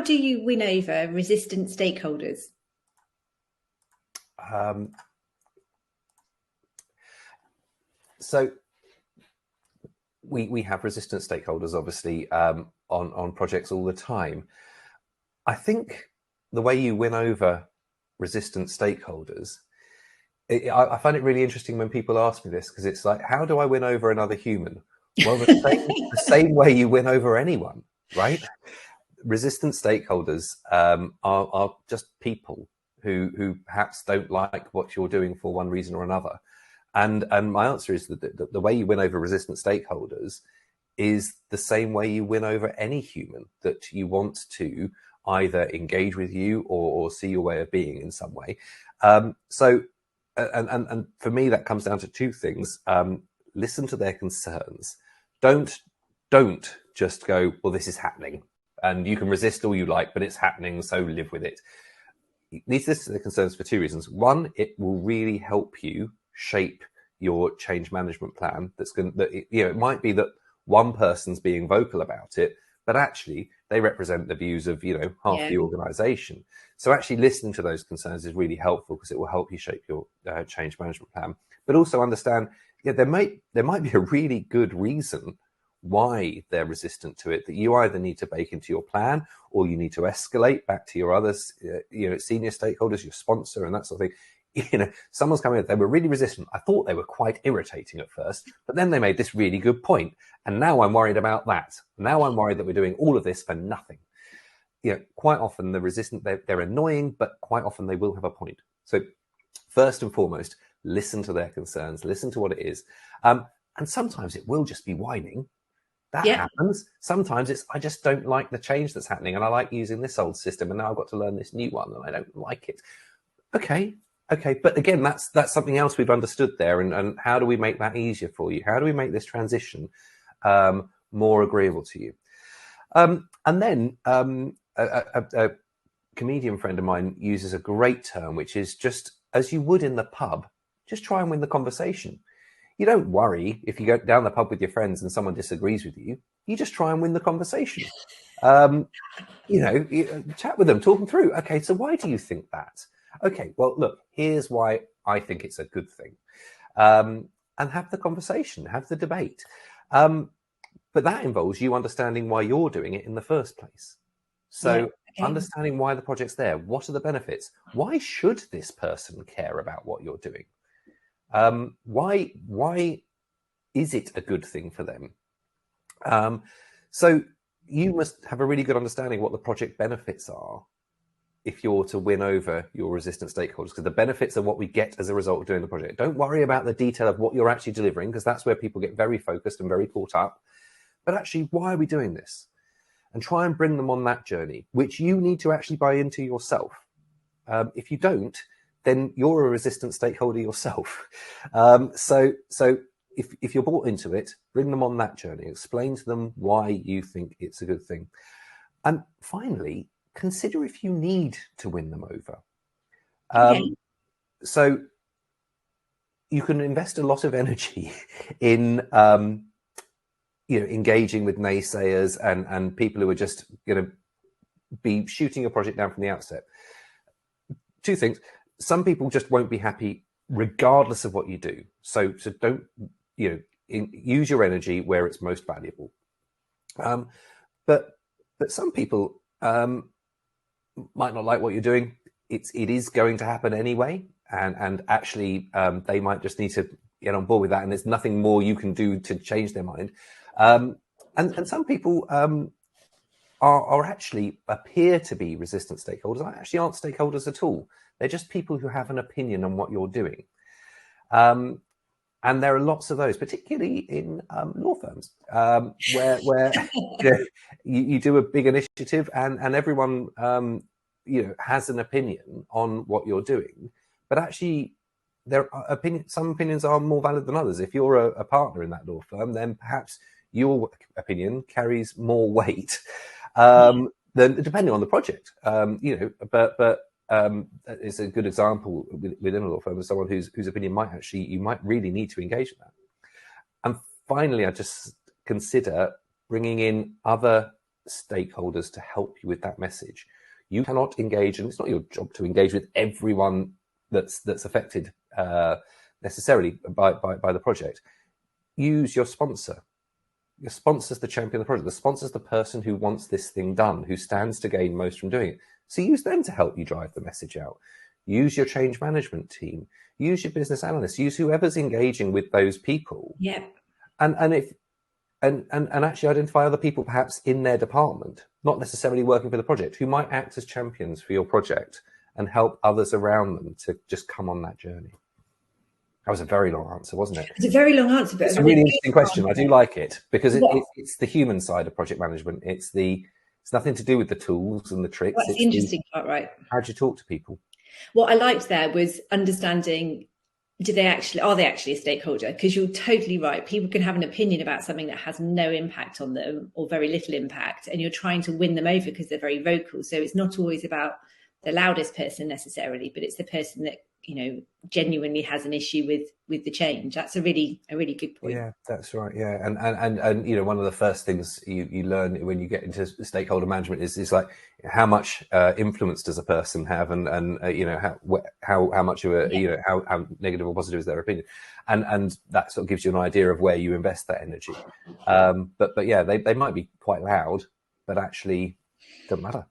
how do you win over resistant stakeholders? So we have resistant stakeholders, obviously, on projects all the time. I think the way you win over resistant stakeholders, I find it really interesting when people ask me this, because it's like, how do I win over another human? Well, the same way you win over anyone, right? Resistant stakeholders are just people who perhaps don't like what you're doing for one reason or another. And my answer is that the way you win over resistant stakeholders is the same way you win over any human that you want to either engage with you or see your way of being in some way. So for me, that comes down to two things. Listen to their concerns. Don't just go, well, this is happening and you can resist all you like, but it's happening, so live with it. You need to listen to their concerns for two reasons. One, it will really help you shape your change management plan. It might be that one person's being vocal about it, but actually they represent the views of half the organization. So actually listening to those concerns is really helpful, because it will help you shape your change management plan. But also understand there might be a really good reason why they're resistant to it, that you either need to bake into your plan, or you need to escalate back to your others, senior stakeholders, your sponsor, and that sort of thing. Someone's coming in, they were really resistant. I thought they were quite irritating at first, but then they made this really good point, and now I'm worried about that. Now I'm worried that we're doing all of this for nothing. Quite often the resistant, they're annoying, but quite often they will have a point. So first and foremost, listen to their concerns, listen to what it is. And sometimes it will just be whining. That happens. Sometimes it's, I just don't like the change that's happening, and I like using this old system, and now I've got to learn this new one and I don't like it. Okay. But again, that's something else we've understood there. And how do we make that easier for you? How do we make this transition more agreeable to you? And then a comedian friend of mine uses a great term, which is just as you would in the pub, just try and win the conversation. You don't worry if you go down the pub with your friends and someone disagrees with you. You just try and win the conversation. You chat with them, talk them through. Okay, so why do you think that? Okay, well, look, here's why I think it's a good thing. And have the conversation, have the debate. But that involves you understanding why you're doing it in the first place. So understanding why the project's there. What are the benefits? Why should this person care about what you're doing? Why is it a good thing for them? So you must have a really good understanding what the project benefits are if you're to win over your resistant stakeholders, because the benefits are what we get as a result of doing the project. Don't worry about the detail of what you're actually delivering, because that's where people get very focused and very caught up. But actually, why are we doing this? And try and bring them on that journey, which you need to actually buy into yourself. If you don't, then you're a resistant stakeholder yourself. So if you're bought into it, bring them on that journey. Explain to them why you think it's a good thing. And finally, consider if you need to win them over. So you can invest a lot of energy in engaging with naysayers and people who are just going to be shooting a project down from the outset. Two things. Some people just won't be happy regardless of what you do. So don't, use your energy where it's most valuable. But some people might not like what you're doing. It is going to happen anyway. And actually, they might just need to get on board with that. And there's nothing more you can do to change their mind. And some people are actually appear to be resistant stakeholders. Actually aren't stakeholders at all. They're just people who have an opinion on what you're doing. And there are lots of those, particularly in law firms, where you do a big initiative and everyone has an opinion on what you're doing. But actually, some opinions are more valid than others. If you're a partner in that law firm, then perhaps your opinion carries more weight than depending on the project. But it's a good example within a law firm of someone whose opinion you might really need to engage in that. And finally, I just consider bringing in other stakeholders to help you with that message. You cannot engage, and it's not your job to engage with everyone that's affected necessarily by the project. Use your sponsor. Your sponsor's the champion of the project. The sponsor's the person who wants this thing done, who stands to gain most from doing it. So use them to help you drive the message out. Use your change management team. Use your business analysts. Use whoever's engaging with those people. Yeah. And actually identify other people perhaps in their department, not necessarily working for the project, who might act as champions for your project and help others around them to just come on that journey. That was a very long answer, wasn't it? It's a very long answer, but it's a really interesting question. I do like it because it's the human side of project management. It's nothing to do with the tools and the tricks. That's the interesting part, right? How do you talk to people? What I liked there was understanding, are they actually a stakeholder? Because you're totally right. People can have an opinion about something that has no impact on them or very little impact, and you're trying to win them over because they're very vocal. So it's not always about the loudest person necessarily, but it's the person that, genuinely has an issue with the change. That's a really good point. Yeah, that's right. Yeah, and one of the first things you learn when you get into stakeholder management is like how much influence does a person have, and how much of a how negative or positive is their opinion, and that sort of gives you an idea of where you invest that energy. But yeah, they might be quite loud, but actually doesn't matter.